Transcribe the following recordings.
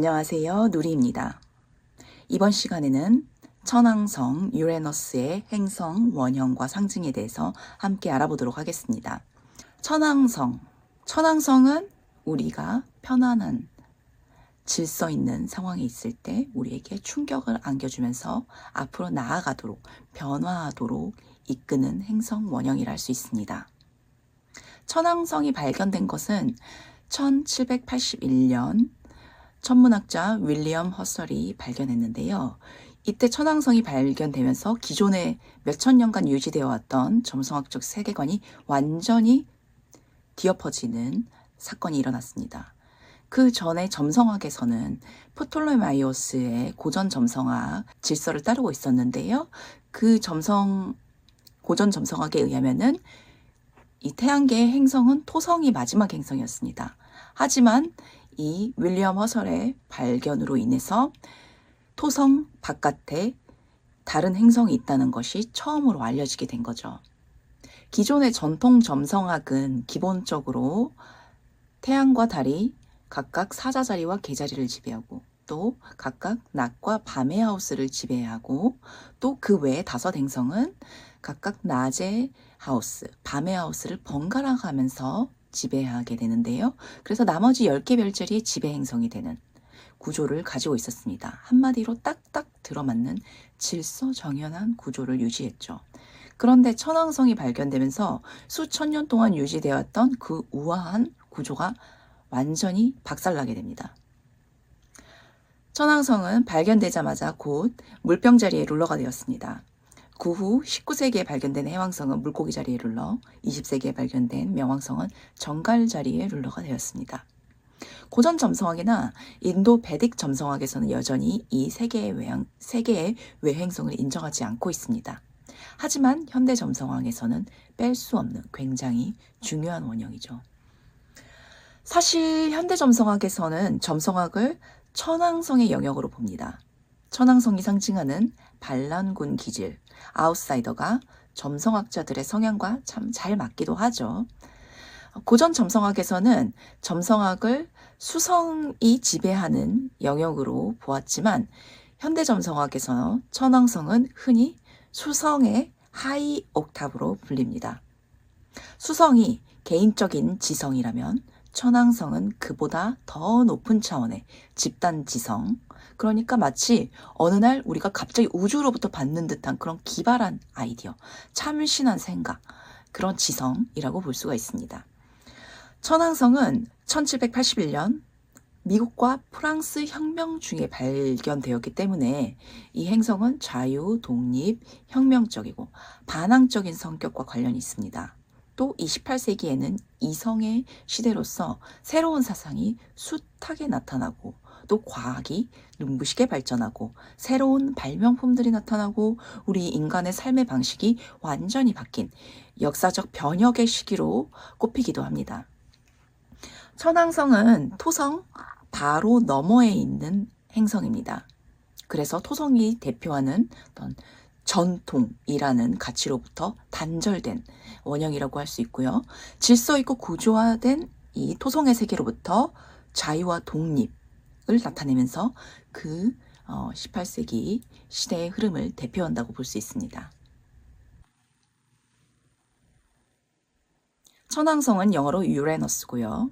안녕하세요. 누리입니다. 이번 시간에는 천왕성 유레너스의 행성, 원형과 상징에 대해서 함께 알아보도록 하겠습니다. 천왕성은 우리가 편안한 질서 있는 상황에 있을 때 우리에게 충격을 안겨주면서 앞으로 나아가도록 변화하도록 이끄는 행성 원형이라 할 수 있습니다. 천왕성이 발견된 것은 1781년 천문학자 윌리엄 허설이 발견했는데요. 이때 천왕성이 발견되면서 기존에 몇천 년간 유지되어 왔던 점성학적 세계관이 완전히 뒤엎어지는 사건이 일어났습니다. 그 전에 점성학에서는 프톨레마이오스의 고전 점성학 질서를 따르고 있었는데요. 그 고전 점성학에 의하면은 이 태양계의 행성은 토성이 마지막 행성이었습니다. 하지만 이 윌리엄 허설의 발견으로 인해서 토성 바깥에 다른 행성이 있다는 것이 처음으로 알려지게 된 거죠. 기존의 전통 점성학은 기본적으로 태양과 달이 각각 사자자리와 개자리를 지배하고 또 각각 낮과 밤의 하우스를 지배하고 또 그 외에 5 행성은 각각 낮의 하우스, 밤의 하우스를 번갈아 가면서 지배하게 되는데요. 그래서 나머지 10개 별자리의 지배 행성이 되는 구조를 가지고 있었습니다. 한마디로 딱딱 들어맞는 질서정연한 구조를 유지했죠. 그런데 천왕성이 발견되면서 수천 년 동안 유지되었던 그 우아한 구조가 완전히 박살나게 됩니다. 천왕성은 발견되자마자 곧 물병 자리의 룰러가 되었습니다. 그 후 19세기에 발견된 해왕성은 물고기 자리의 룰러, 20세기에 발견된 명왕성은 정갈 자리의 룰러가 되었습니다. 고전 점성학이나 인도 베딕 점성학에서는 여전히 이 세 개의 외행성을 인정하지 않고 있습니다. 하지만 현대 점성학에서는 뺄 수 없는 굉장히 중요한 원형이죠. 사실 현대 점성학에서는 점성학을 천왕성의 영역으로 봅니다. 천왕성이 상징하는 반란군 기질, 아웃사이더가 점성학자들의 성향과 참 잘 맞기도 하죠. 고전 점성학에서는 점성학을 수성이 지배하는 영역으로 보았지만 현대 점성학에서 천왕성은 흔히 수성의 하이 옥탑으로 불립니다. 수성이 개인적인 지성이라면 천왕성은 그보다 더 높은 차원의 집단 지성, 그러니까 마치 어느 날 우리가 갑자기 우주로부터 받는 듯한 그런 기발한 아이디어, 참신한 생각, 그런 지성이라고 볼 수가 있습니다. 천왕성은 1781년 미국과 프랑스 혁명 중에 발견되었기 때문에 이 행성은 자유, 독립, 혁명적이고 반항적인 성격과 관련이 있습니다. 또 28세기에는 이성의 시대로서 새로운 사상이 숱하게 나타나고 또 과학이 눈부시게 발전하고 새로운 발명품들이 나타나고 우리 인간의 삶의 방식이 완전히 바뀐 역사적 변혁의 시기로 꼽히기도 합니다. 천왕성은 토성 바로 너머에 있는 행성입니다. 그래서 토성이 대표하는 어떤 전통이라는 가치로부터 단절된 원형이라고 할 수 있고요. 질서 있고 구조화된 이 토성의 세계로부터 자유와 독립을 나타내면서 그 18세기 시대의 흐름을 대표한다고 볼 수 있습니다. 천왕성은 영어로 유레너스고요.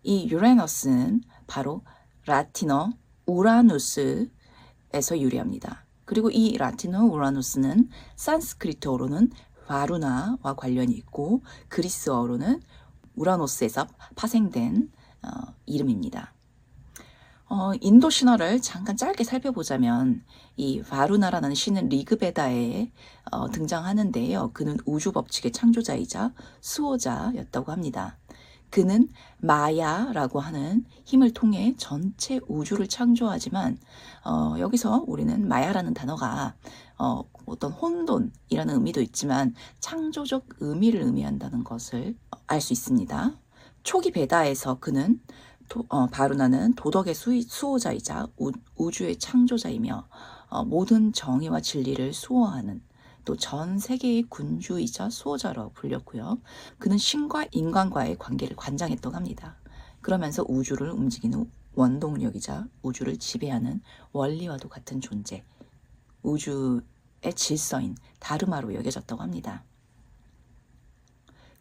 이 유레너스는 바로 라틴어 우라누스에서 유래합니다. 그리고 이 라틴어 우라누스는 산스크리트어로는 바루나와 관련이 있고 그리스어로는 우라노스에서 파생된 이름입니다. 인도 신화를 잠깐 짧게 살펴보자면 이 바루나라는 신은 리그베다에 등장하는데요. 그는 우주 법칙의 창조자이자 수호자였다고 합니다. 그는 마야라고 하는 힘을 통해 전체 우주를 창조하지만 여기서 우리는 마야라는 단어가 어떤 혼돈이라는 의미도 있지만 창조적 의미를 의미한다는 것을 알 수 있습니다. 초기 베다에서 그는 바루나는 도덕의 수호자이자 우주의 창조자이며 모든 정의와 진리를 수호하는 또 전 세계의 군주이자 수호자로 불렸고요. 그는 신과 인간과의 관계를 관장했다고 합니다. 그러면서 우주를 움직이는 원동력이자 우주를 지배하는 원리와도 같은 존재, 우주의 질서인 다르마로 여겨졌다고 합니다.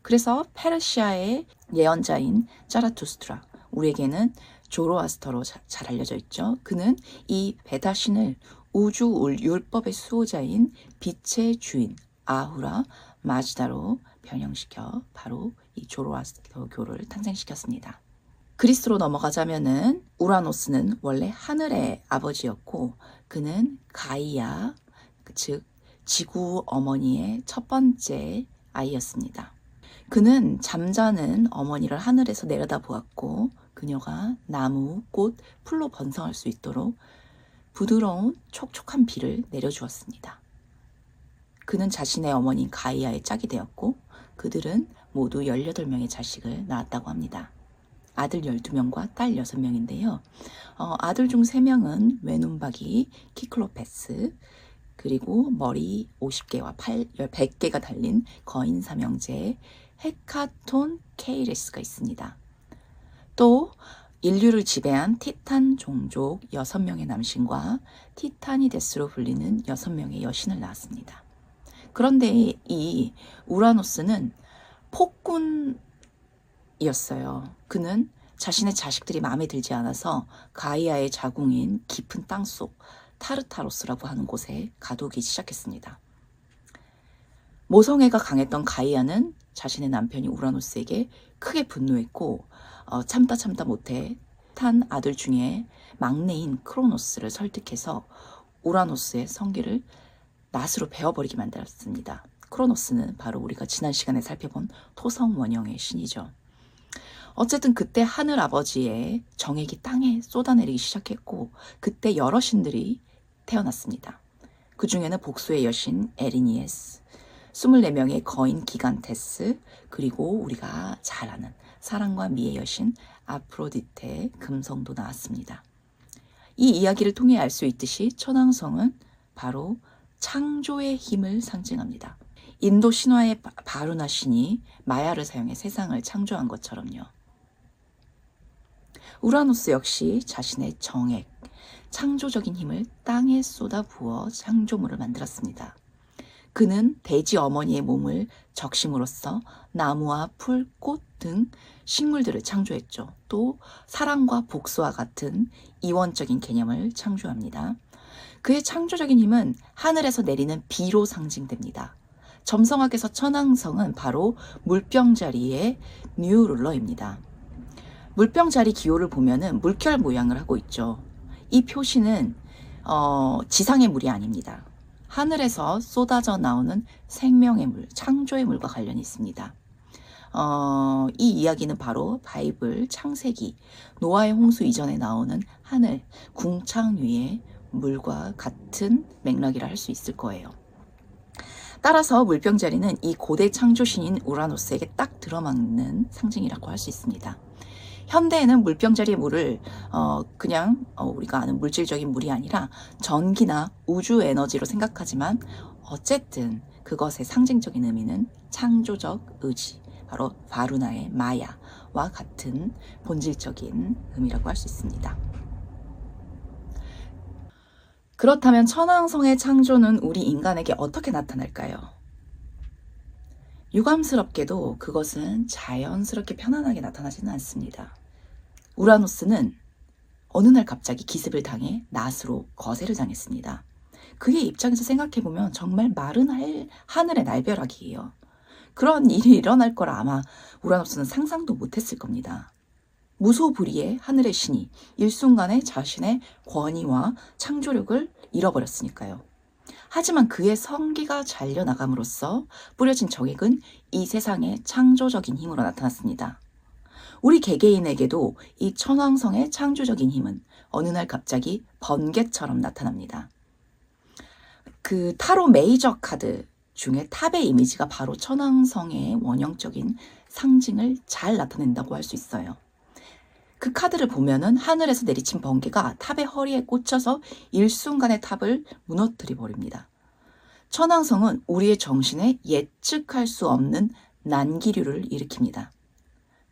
그래서 페르시아의 예언자인 자라투스트라, 우리에게는 조로아스터로 잘 알려져 있죠. 그는 이 베다신을 우주 율법의 수호자인 빛의 주인 아후라 마즈다로 변형시켜 바로 이 조로아스터교를 탄생시켰습니다. 그리스로 넘어가자면은 우라노스는 원래 하늘의 아버지였고 그는 가이아, 즉 지구 어머니의 첫 번째 아이였습니다. 그는 잠자는 어머니를 하늘에서 내려다 보았고 그녀가 나무, 꽃, 풀로 번성할 수 있도록 부드러운 촉촉한 비를 내려주었습니다. 그는 자신의 어머니인 가이아의 짝이 되었고 그들은 모두 18명의 자식을 낳았다고 합니다. 아들 12명과 딸 6명인데요. 아들 중 3명은 외눈박이 키클로페스, 그리고 머리 50개와 팔 100개가 달린 거인 삼형제 헤카톤 케이레스가 있습니다. 또 인류를 지배한 티탄 종족 6명의 남신과 티타니데스로 불리는 6명의 여신을 낳았습니다. 그런데 이 우라노스는 폭군이었어요. 그는 자신의 자식들이 마음에 들지 않아서 가이아의 자궁인 깊은 땅속 타르타로스라고 하는 곳에 가두기 시작했습니다. 모성애가 강했던 가이아는 자신의 남편이 우라노스에게 크게 분노했고 참다 못해 탄 아들 중에 막내인 크로노스를 설득해서 우라노스의 성기를 낫으로 베어버리게 만들었습니다. 크로노스는 바로 우리가 지난 시간에 살펴본 토성 원형의 신이죠. 어쨌든 그때 하늘 아버지의 정액이 땅에 쏟아내리기 시작했고 그때 여러 신들이 태어났습니다. 그 중에는 복수의 여신 에리니에스, 24명의 거인 기간테스, 그리고 우리가 잘 아는 사랑과 미의 여신 아프로디테 금성도 나왔습니다. 이 이야기를 통해 알 수 있듯이 천왕성은 바로 창조의 힘을 상징합니다. 인도 신화의 바루나 신이 마야를 사용해 세상을 창조한 것처럼요. 우라노스 역시 자신의 정액, 창조적인 힘을 땅에 쏟아 부어 창조물을 만들었습니다. 그는 돼지 어머니의 몸을 적심으로써 나무와 풀, 꽃 등 식물들을 창조했죠. 또 사랑과 복수와 같은 이원적인 개념을 창조합니다. 그의 창조적인 힘은 하늘에서 내리는 비로 상징됩니다. 점성학에서 천왕성은 바로 물병자리의 뉴룰러입니다. 물병자리 기호를 보면은 물결 모양을 하고 있죠. 이 표시는 지상의 물이 아닙니다. 하늘에서 쏟아져 나오는 생명의 물, 창조의 물과 관련이 있습니다. 이 이야기는 바로 바이블 창세기, 노아의 홍수 이전에 나오는 하늘, 궁창 위의 물과 같은 맥락이라 할 수 있을 거예요. 따라서 물병자리는 이 고대 창조신인 우라노스에게 딱 들어맞는 상징이라고 할 수 있습니다. 현대에는 물병자리의 물을 그냥 우리가 아는 물질적인 물이 아니라 전기나 우주 에너지로 생각하지만 어쨌든 그것의 상징적인 의미는 창조적 의지, 바로 바루나의 마야와 같은 본질적인 의미라고 할 수 있습니다. 그렇다면 천왕성의 창조는 우리 인간에게 어떻게 나타날까요? 유감스럽게도 그것은 자연스럽게 편안하게 나타나지는 않습니다. 우라노스는 어느 날 갑자기 기습을 당해 낫으로 거세를 당했습니다. 그의 입장에서 생각해보면 정말 마른 하늘의 날벼락이에요. 그런 일이 일어날 거라 아마 우라노스는 상상도 못했을 겁니다. 무소불위의 하늘의 신이 일순간에 자신의 권위와 창조력을 잃어버렸으니까요. 하지만 그의 성기가 잘려나감으로써 뿌려진 정액은 이 세상의 창조적인 힘으로 나타났습니다. 우리 개개인에게도 이 천왕성의 창조적인 힘은 어느 날 갑자기 번개처럼 나타납니다. 그 타로 메이저 카드 중에 탑의 이미지가 바로 천왕성의 원형적인 상징을 잘 나타낸다고 할 수 있어요. 그 카드를 보면은 하늘에서 내리친 번개가 탑의 허리에 꽂혀서 일순간에 탑을 무너뜨려 버립니다. 천왕성은 우리의 정신에 예측할 수 없는 난기류를 일으킵니다.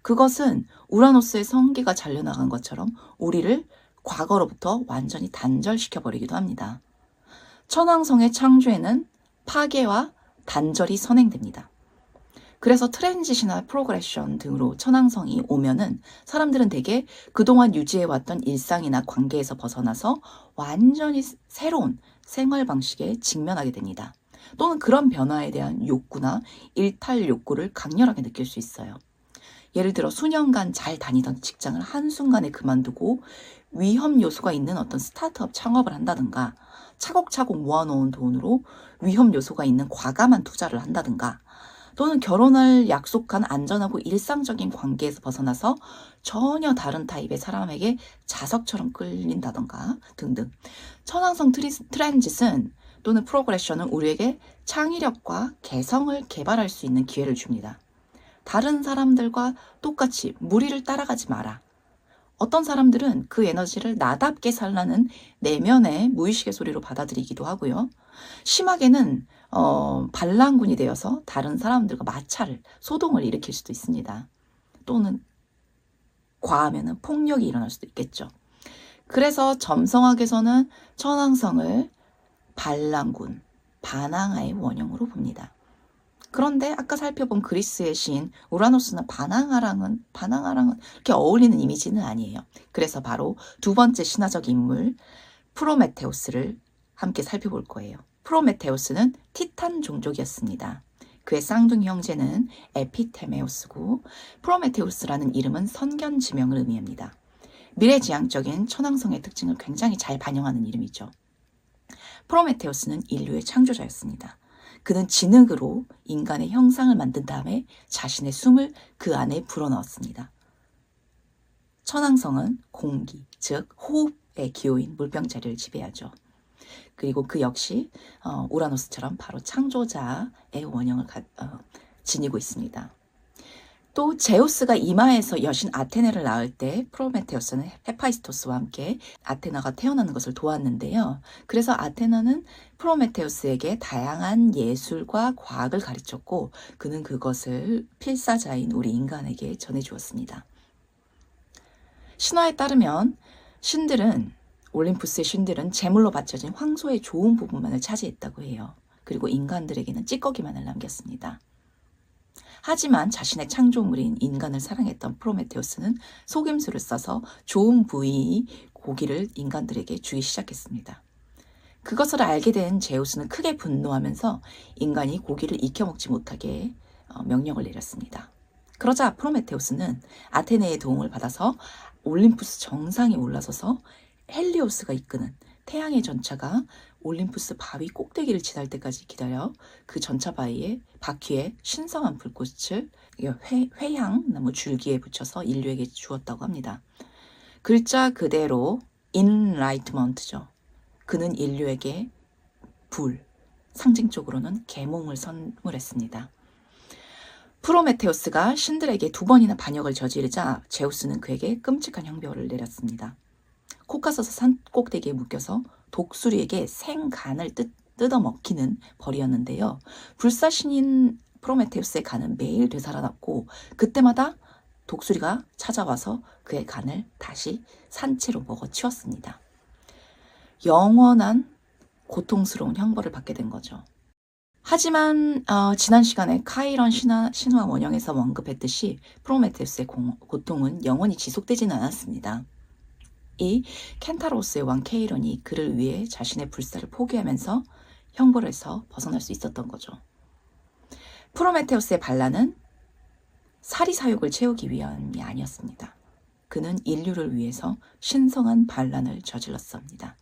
그것은 우라노스의 성기가 잘려나간 것처럼 우리를 과거로부터 완전히 단절시켜버리기도 합니다. 천왕성의 창조에는 파괴와 단절이 선행됩니다. 그래서 트랜지시나 프로그레션 등으로 천왕성이 오면은 사람들은 대개 그동안 유지해왔던 일상이나 관계에서 벗어나서 완전히 새로운 생활 방식에 직면하게 됩니다. 또는 그런 변화에 대한 욕구나 일탈 욕구를 강렬하게 느낄 수 있어요. 예를 들어 수년간 잘 다니던 직장을 한순간에 그만두고 위험 요소가 있는 어떤 스타트업 창업을 한다든가, 차곡차곡 모아놓은 돈으로 위험 요소가 있는 과감한 투자를 한다든가, 또는 결혼을 약속한 안전하고 일상적인 관계에서 벗어나서 전혀 다른 타입의 사람에게 자석처럼 끌린다던가 등등. 천왕성 트랜짓은 또는 프로그레션은 우리에게 창의력과 개성을 개발할 수 있는 기회를 줍니다. 다른 사람들과 똑같이 무리를 따라가지 마라. 어떤 사람들은 그 에너지를 나답게 살라는 내면의 무의식의 소리로 받아들이기도 하고요. 심하게는 반란군이 되어서 다른 사람들과 마찰을, 소동을 일으킬 수도 있습니다. 또는 과하면 폭력이 일어날 수도 있겠죠. 그래서 점성학에서는 천왕성을 반란군, 반항아의 원형으로 봅니다. 그런데 아까 살펴본 그리스의 신 우라노스는 반항아랑은 이렇게 어울리는 이미지는 아니에요. 그래서 바로 두 번째 신화적 인물 프로메테우스를 함께 살펴볼 거예요. 프로메테우스는 티탄 종족이었습니다. 그의 쌍둥이 형제는 에피테메우스고 프로메테우스라는 이름은 선견지명을 의미합니다. 미래지향적인 천왕성의 특징을 굉장히 잘 반영하는 이름이죠. 프로메테우스는 인류의 창조자였습니다. 그는 진흙으로 인간의 형상을 만든 다음에 자신의 숨을 그 안에 불어넣었습니다. 천왕성은 공기, 즉 호흡의 기호인 물병자리를 지배하죠. 그리고 그 역시 우라노스처럼 바로 창조자의 원형을 지니고 있습니다. 또 제우스가 이마에서 여신 아테네를 낳을 때 프로메테우스는 헤파이스토스와 함께 아테나가 태어나는 것을 도왔는데요. 그래서 아테나는 프로메테우스에게 다양한 예술과 과학을 가르쳤고 그는 그것을 필사자인 우리 인간에게 전해주었습니다. 신화에 따르면 올림푸스의 신들은 제물로 바쳐진 황소의 좋은 부분만을 차지했다고 해요. 그리고 인간들에게는 찌꺼기만을 남겼습니다. 하지만 자신의 창조물인 인간을 사랑했던 프로메테우스는 속임수를 써서 좋은 부위 고기를 인간들에게 주기 시작했습니다. 그것을 알게 된 제우스는 크게 분노하면서 인간이 고기를 익혀 먹지 못하게 명령을 내렸습니다. 그러자 프로메테우스는 아테네의 도움을 받아서 올림푸스 정상에 올라서서 헬리오스가 이끄는 태양의 전차가 올림푸스 바위 꼭대기를 지날 때까지 기다려 그 전차 바퀴에 신성한 불꽃을 회향 나무 줄기에 붙여서 인류에게 주었다고 합니다. 글자 그대로 인라이트먼트죠. 그는 인류에게 불, 상징적으로는 계몽을 선물했습니다. 프로메테우스가 신들에게 2번이나 반역을 저지르자 제우스는 그에게 끔찍한 형벌을 내렸습니다. 코카서스 산 꼭대기에 묶여서 독수리에게 생간을 뜯어먹히는 벌이었는데요. 불사신인 프로메테우스의 간은 매일 되살아났고 그때마다 독수리가 찾아와서 그의 간을 다시 산채로 먹어치웠습니다. 영원한 고통스러운 형벌을 받게 된 거죠. 하지만 지난 시간에 카이런 신화 원형에서 언급했듯이 프로메테우스의 고통은 영원히 지속되지는 않았습니다. 이 켄타로스의 왕 케이론이 그를 위해 자신의 불사를 포기하면서 형벌에서 벗어날 수 있었던 거죠. 프로메테우스의 반란은 사리사욕을 채우기 위함이 아니었습니다. 그는 인류를 위해서 신성한 반란을 저질렀습니다.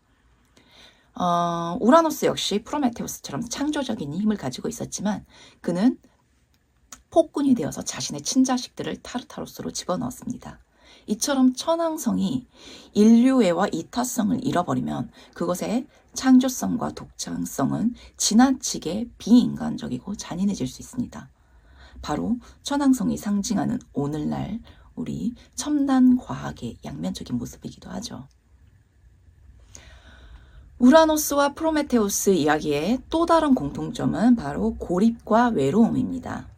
우라노스 역시 프로메테우스처럼 창조적인 힘을 가지고 있었지만 그는 폭군이 되어서 자신의 친자식들을 타르타로스로 집어넣었습니다. 이처럼 천왕성이 인류애와 이타성을 잃어버리면 그것의 창조성과 독창성은 지나치게 비인간적이고 잔인해질 수 있습니다. 바로 천왕성이 상징하는 오늘날 우리 첨단 과학의 양면적인 모습이기도 하죠. 우라노스와 프로메테우스 이야기의 또 다른 공통점은 바로 고립과 외로움입니다.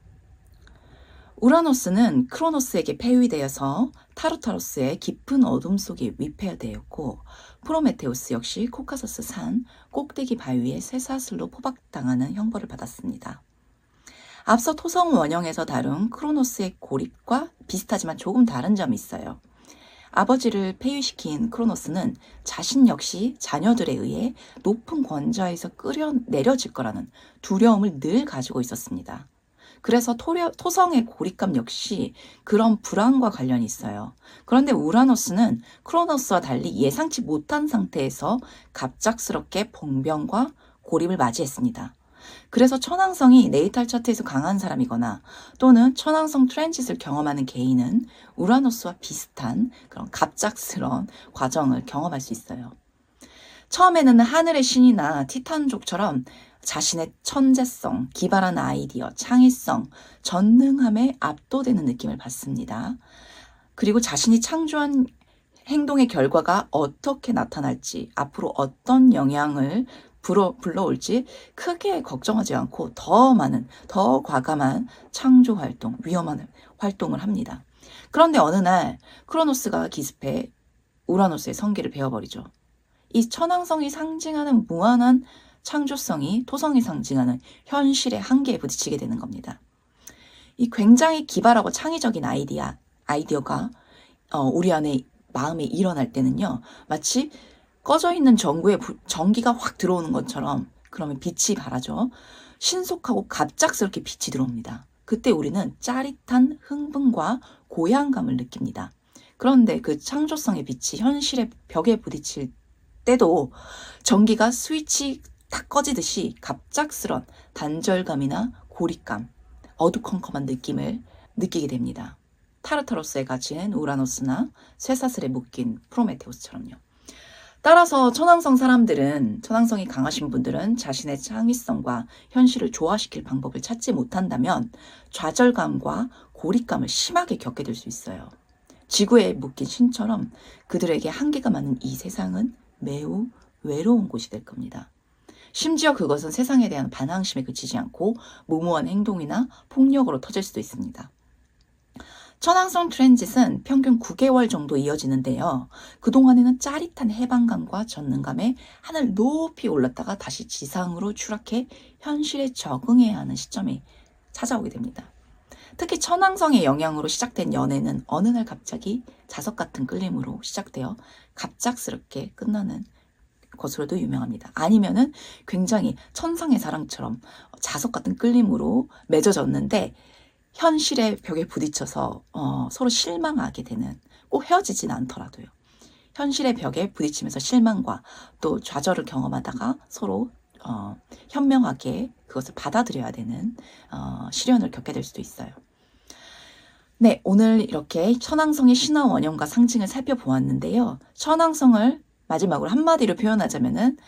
우라노스는 크로노스에게 폐위되어서 타르타로스의 깊은 어둠 속에 위폐되었고, 프로메테우스 역시 코카소스 산 꼭대기 바위에 쇠사슬로 포박당하는 형벌을 받았습니다. 앞서 토성 원형에서 다룬 크로노스의 고립과 비슷하지만 조금 다른 점이 있어요. 아버지를 폐위시킨 크로노스는 자신 역시 자녀들에 의해 높은 권좌에서 끌어내려질 거라는 두려움을 늘 가지고 있었습니다. 그래서 토성의 고립감 역시 그런 불안과 관련이 있어요. 그런데 우라노스는 크로노스와 달리 예상치 못한 상태에서 갑작스럽게 봉변과 고립을 맞이했습니다. 그래서 천왕성이 네이탈 차트에서 강한 사람이거나 또는 천왕성 트랜짓을 경험하는 개인은 우라노스와 비슷한 그런 갑작스러운 과정을 경험할 수 있어요. 처음에는 하늘의 신이나 티탄족처럼 자신의 천재성, 기발한 아이디어, 창의성, 전능함에 압도되는 느낌을 받습니다. 그리고 자신이 창조한 행동의 결과가 어떻게 나타날지, 앞으로 어떤 영향을 불러올지 크게 걱정하지 않고 더 많은, 더 과감한 창조 활동, 위험한 활동을 합니다. 그런데 어느 날 크로노스가 기습해 우라노스의 성기를 베어버리죠. 이 천왕성이 상징하는 무한한 창조성이 토성이 상징하는 현실의 한계에 부딪히게 되는 겁니다. 이 굉장히 기발하고 창의적인 아이디어가 우리 안에 마음에 일어날 때는요, 마치 꺼져 있는 전구에 전기가 확 들어오는 것처럼, 그러면 빛이 바라죠. 신속하고 갑작스럽게 빛이 들어옵니다. 그때 우리는 짜릿한 흥분과 고향감을 느낍니다. 그런데 그 창조성의 빛이 현실의 벽에 부딪힐 때도 전기가 스위치 탁 꺼지듯이 갑작스런 단절감이나 고립감, 어두컴컴한 느낌을 느끼게 됩니다. 타르타로스에 갇힌 우라노스나 쇠사슬에 묶인 프로메테우스처럼요. 따라서 천왕성이 강하신 분들은 자신의 창의성과 현실을 조화시킬 방법을 찾지 못한다면 좌절감과 고립감을 심하게 겪게 될 수 있어요. 지구에 묶인 신처럼 그들에게 한계가 많은 이 세상은 매우 외로운 곳이 될 겁니다. 심지어 그것은 세상에 대한 반항심에 그치지 않고 무모한 행동이나 폭력으로 터질 수도 있습니다. 천왕성 트랜짓은 평균 9개월 정도 이어지는데요. 그동안에는 짜릿한 해방감과 전능감에 하늘 높이 올랐다가 다시 지상으로 추락해 현실에 적응해야 하는 시점이 찾아오게 됩니다. 특히 천왕성의 영향으로 시작된 연애는 어느 날 갑자기 자석 같은 끌림으로 시작되어 갑작스럽게 끝나는 것으로도 유명합니다. 아니면은 굉장히 천상의 사랑처럼 자석 같은 끌림으로 맺어졌는데 현실의 벽에 부딪혀서 서로 실망하게 되는, 꼭 헤어지진 않더라도요. 현실의 벽에 부딪히면서 실망과 또 좌절을 경험하다가 서로 현명하게 그것을 받아들여야 되는 시련을 겪게 될 수도 있어요. 네, 오늘 이렇게 천왕성의 신화 원형과 상징을 살펴보았는데요. 천왕성을 마지막으로 한마디로 표현하자면은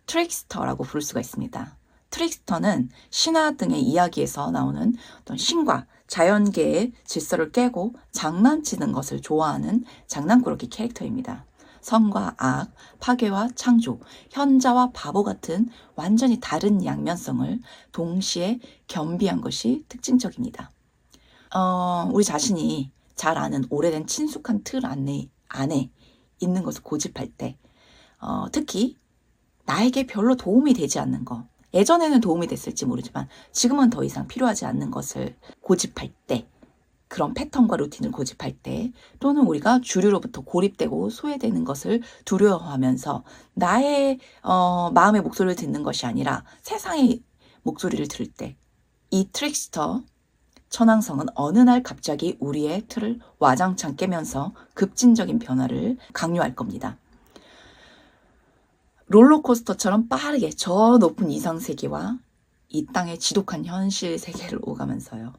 트릭스터라고 부를 수가 있습니다. 트릭스터는 신화 등의 이야기에서 나오는 어떤 신과 자연계의 질서를 깨고 장난치는 것을 좋아하는 장난꾸러기 캐릭터입니다. 선과 악, 파괴와 창조, 현자와 바보 같은 완전히 다른 양면성을 동시에 겸비한 것이 특징적입니다. 우리 자신이 잘 아는 오래된 친숙한 틀 안에 있는 것을 고집할 때, 특히 나에게 별로 도움이 되지 않는 것, 예전에는 도움이 됐을지 모르지만 지금은 더 이상 필요하지 않는 것을 고집할 때, 그런 패턴과 루틴을 고집할 때, 또는 우리가 주류로부터 고립되고 소외되는 것을 두려워하면서 나의 마음의 목소리를 듣는 것이 아니라 세상의 목소리를 들을 때, 이 트릭스터 천왕성은 어느 날 갑자기 우리의 틀을 와장창 깨면서 급진적인 변화를 강요할 겁니다. 롤러코스터처럼 빠르게 저 높은 이상 세계와 이 땅의 지독한 현실 세계를 오가면서요.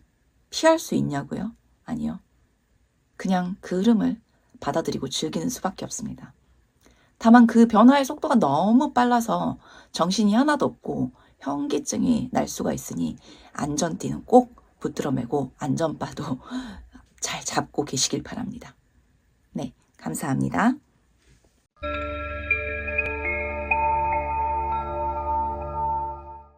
피할 수 있냐고요? 아니요. 그냥 그 흐름을 받아들이고 즐기는 수밖에 없습니다. 다만 그 변화의 속도가 너무 빨라서 정신이 하나도 없고 현기증이 날 수가 있으니 안전띠는 꼭 붙들어 매고 안전바도 잘 잡고 계시길 바랍니다. 네, 감사합니다.